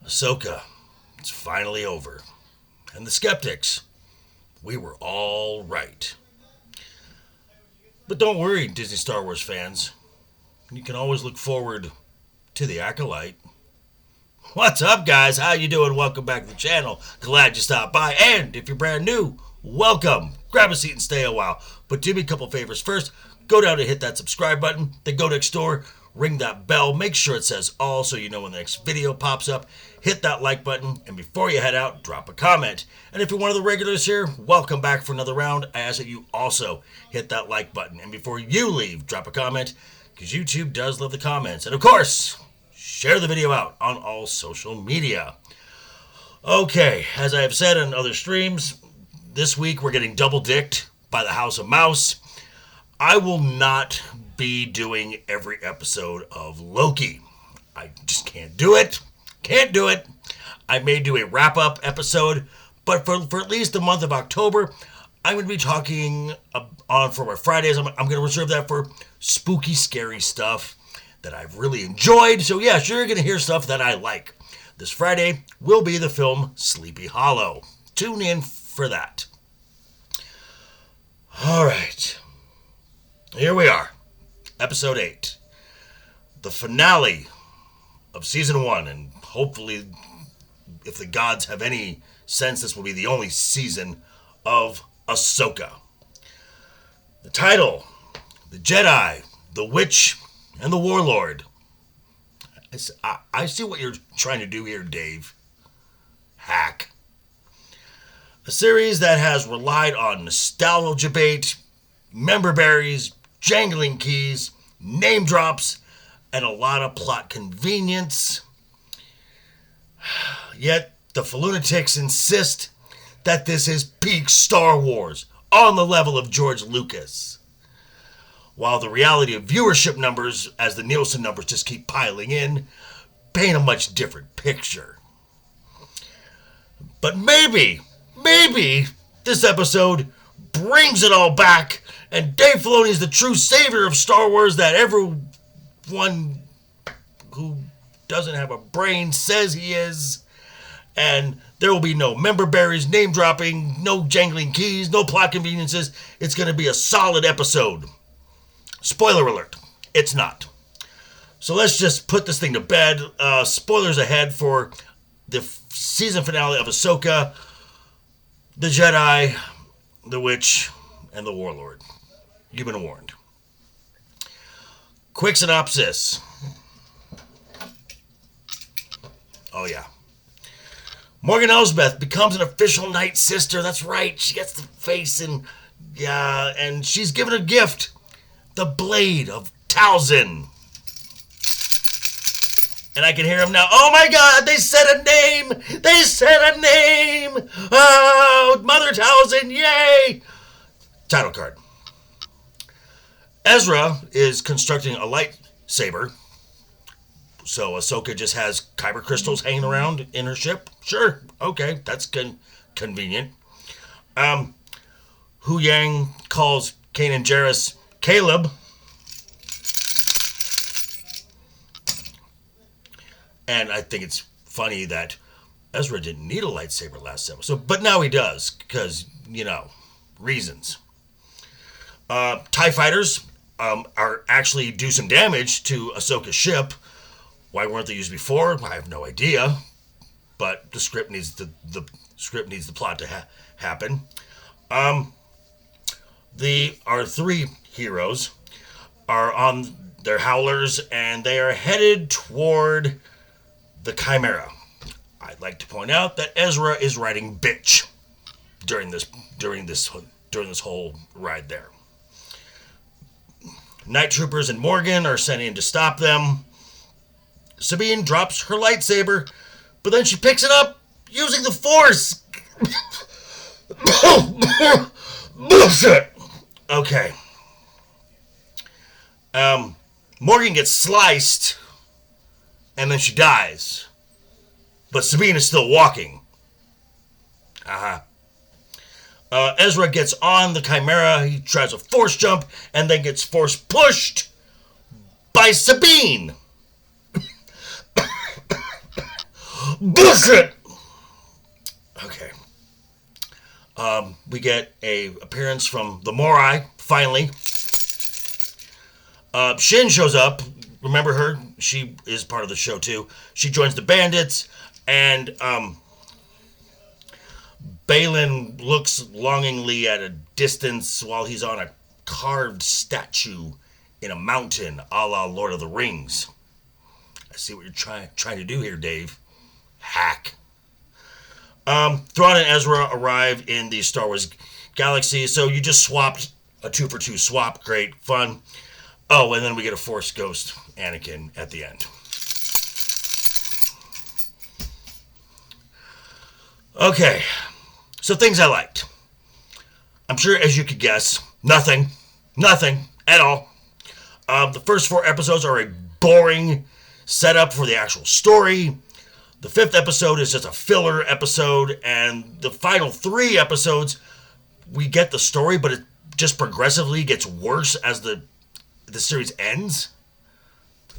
Ahsoka, it's finally over. And the skeptics, we were all right. But don't worry, Disney Star Wars fans. You can always look forward to the Acolyte. What's up, guys? How you doing? Welcome back to the channel. Glad you stopped by. And if you're brand new, welcome. Grab a seat and stay a while. But do me a couple favors. First, go down and hit that subscribe button. Then go next door, ring that bell. Make sure it says all so you know when the next video pops up. Hit that like button. And before you head out, drop a comment. And if you're one of the regulars here, welcome back for another round. I ask that you also hit that like button. And before you leave, drop a comment, because YouTube does love the comments. And of course, share the video out on all social media. Okay, as I have said on other streams, this week we're getting double dicked by the House of Mouse. I will not be doing every episode of Loki. I just can't do it. Can't do it. I may do a wrap-up episode, but for at least the month of October, I'm going to be talking on for my Fridays. I'm going to reserve that for spooky, scary stuff that I've really enjoyed. So yeah, sure, you're going to hear stuff that I like. This Friday will be the film Sleepy Hollow. Tune in for that. All right. Here we are. Episode 8. The finale of Season 1. And hopefully, if the gods have any sense, this will be the only season of Ahsoka. The title, The Jedi, The Witch, and the Warlord. I see what you're trying to do here, Dave. Hack. A series that has relied on nostalgia bait, member berries, jangling keys, name drops, and a lot of plot convenience. Yet the lunatics insist that this is peak Star Wars, on the level of George Lucas. While the reality of viewership numbers, as the Nielsen numbers just keep piling in, paint a much different picture. But maybe this episode brings it all back, and Dave Filoni is the true savior of Star Wars that everyone who doesn't have a brain says he is. And there will be no member berries, name dropping, no jangling keys, no plot conveniences. It's going to be a solid episode. Spoiler alert, it's not. So let's just put this thing to bed. Spoilers ahead for the season finale of Ahsoka, the Jedi, the Witch, and the Warlord. You've been warned. Quick synopsis. Oh yeah. Morgan Elsbeth becomes an official Night Sister. That's right. She gets the face and she's given a gift. The Blade of Talzin. And I can hear him now. Oh my God, they said a name. They said a name. Oh, Mother Talzin, yay. Title card. Ezra is constructing a lightsaber. So Ahsoka just has kyber crystals hanging around in her ship. Sure, okay, that's convenient. Hu Yang calls Kanan Jarrus Caleb. And I think it's funny that Ezra didn't need a lightsaber last episode, but now he does, because, reasons. TIE fighters are actually do some damage to Ahsoka's ship. Why weren't they used before? I have no idea. But the script needs the plot to happen. Our three heroes are on their howlers, and they are headed toward the Chimera. I'd like to point out that Ezra is riding bitch during this whole ride there. Night troopers and Morgan are sent in to stop them. Sabine drops her lightsaber, but then she picks it up using the Force. Bullshit. Okay. Morgan gets sliced, and then she dies. But Sabine is still walking. Ezra gets on the Chimera. He tries a Force jump, and then gets Force pushed by Sabine. Bullshit! Okay. We get a appearance from the Morai, finally. Shin shows up. Remember her? She is part of the show, too. She joins the bandits, and Balin looks longingly at a distance while he's on a carved statue in a mountain, a la Lord of the Rings. I see what you're trying to do here, Dave. Hack. Thrawn and Ezra arrive in the Star Wars galaxy, so you just swapped a 2-for-2 swap. Great, fun. Oh, and then we get a Force Ghost Anakin at the end. Okay, so things I liked. I'm sure, as you could guess, nothing at all. The first 4 episodes are a boring setup for the actual story. The 5th episode is just a filler episode, and the final 3 episodes, we get the story, but it just progressively gets worse as the series ends.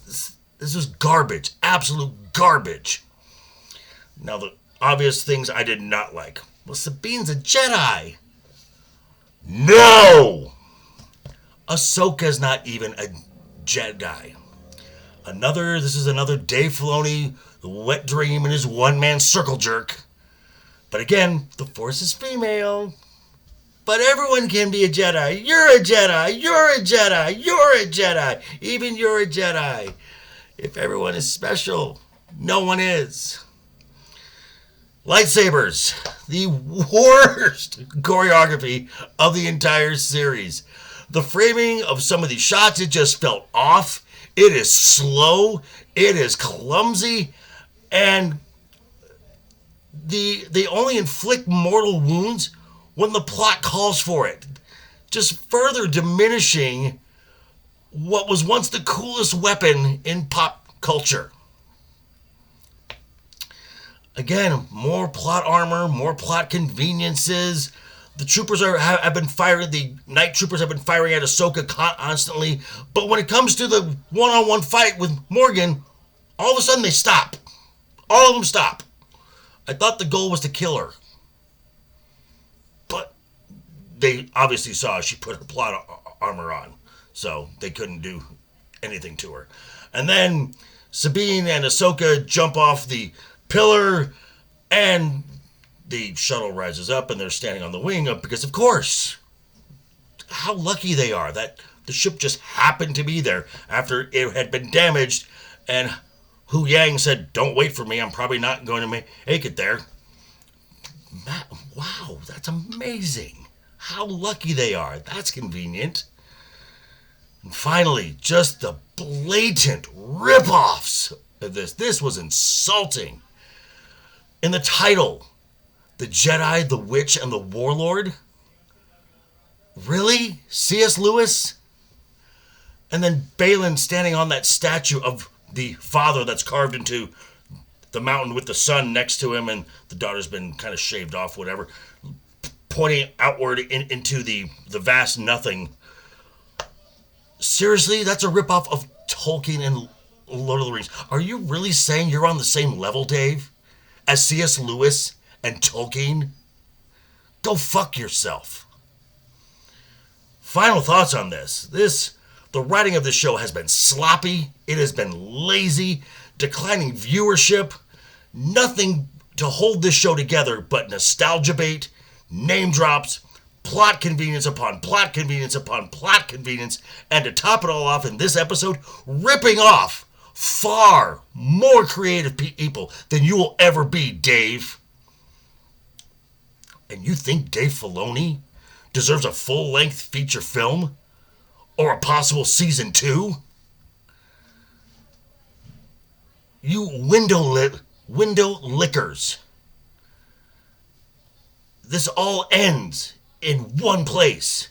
This was garbage, absolute garbage. Now, the obvious things I did not like. Well, Sabine's a Jedi. No! Ahsoka's not even a Jedi. This is another Dave Filoni wet dream and his one-man circle jerk. But again, the Force is female. But everyone can be a Jedi. You're a Jedi. You're a Jedi. You're a Jedi. Even you're a Jedi. If everyone is special, no one is. Lightsabers. The worst choreography of the entire series. The framing of some of these shots, it just felt off. It is slow. It is clumsy. And they only inflict mortal wounds when the plot calls for it. Just further diminishing what was once the coolest weapon in pop culture. Again, more plot armor, more plot conveniences. The troopers have been firing, the night troopers have been firing at Ahsoka constantly. But when it comes to the one-on-one fight with Morgan, all of a sudden they stop. All of them stop. I thought the goal was to kill her. But they obviously saw she put her plot armor on. So they couldn't do anything to her. And then Sabine and Ahsoka jump off the pillar, and the shuttle rises up, and they're standing on the wing up because, of course, how lucky they are that the ship just happened to be there after it had been damaged, and Hu Yang said, "Don't wait for me, I'm probably not going to make it there." Wow, that's amazing. How lucky they are. That's convenient. And finally, just the blatant rip-offs of this. This was insulting. In the title, The Jedi, the Witch, and the Warlord? Really? C.S. Lewis? And then Balin standing on that statue of the father that's carved into the mountain with the son next to him, and the daughter's been kind of shaved off, whatever, pointing outward into the vast nothing. Seriously? That's a ripoff of Tolkien and Lord of the Rings. Are you really saying you're on the same level, Dave, as C.S. Lewis and Tolkien? Go fuck yourself. Final thoughts on this. The writing of this show has been sloppy. It has been lazy, declining viewership. Nothing to hold this show together but nostalgia bait, name drops, plot convenience upon plot convenience upon plot convenience, and to top it all off in this episode, ripping off far more creative people than you will ever be, Dave. And you think Dave Filoni deserves a full-length feature film? Or a possible season 2? You window lickers. This all ends in one place.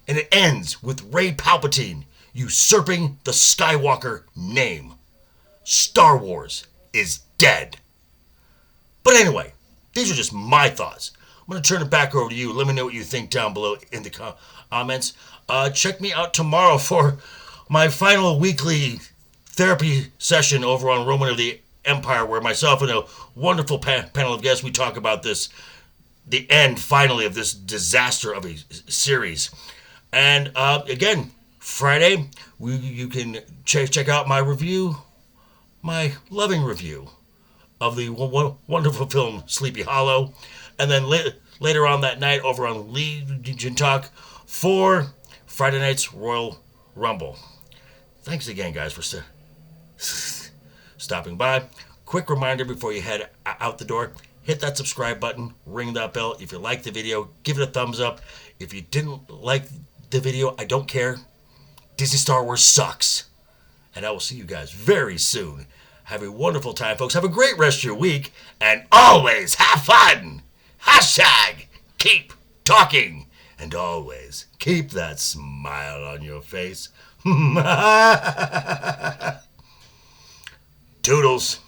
And it ends with Rey Palpatine usurping the Skywalker name. Star Wars is dead. But anyway, these are just my thoughts. I'm going to turn it back over to you. Let me know what you think down below in the comments. Check me out tomorrow for my final weekly therapy session over on Roman of the Empire, where myself and a wonderful panel of guests, we talk about the end, finally, of this disaster of a series. And again, Friday, you can check out my review, my loving review of the wonderful film Sleepy Hollow. And then later on that night, over on Legion Talk, for Friday night's Royal Rumble. Thanks again, guys, for stopping by. Quick reminder before you head out the door, hit that subscribe button, ring that bell. If you liked the video, give it a thumbs up. If you didn't like the video, I don't care. Disney Star Wars sucks. And I will see you guys very soon. Have a wonderful time, folks. Have a great rest of your week. And always have fun. Hashtag keep talking. And always keep that smile on your face. Toodles.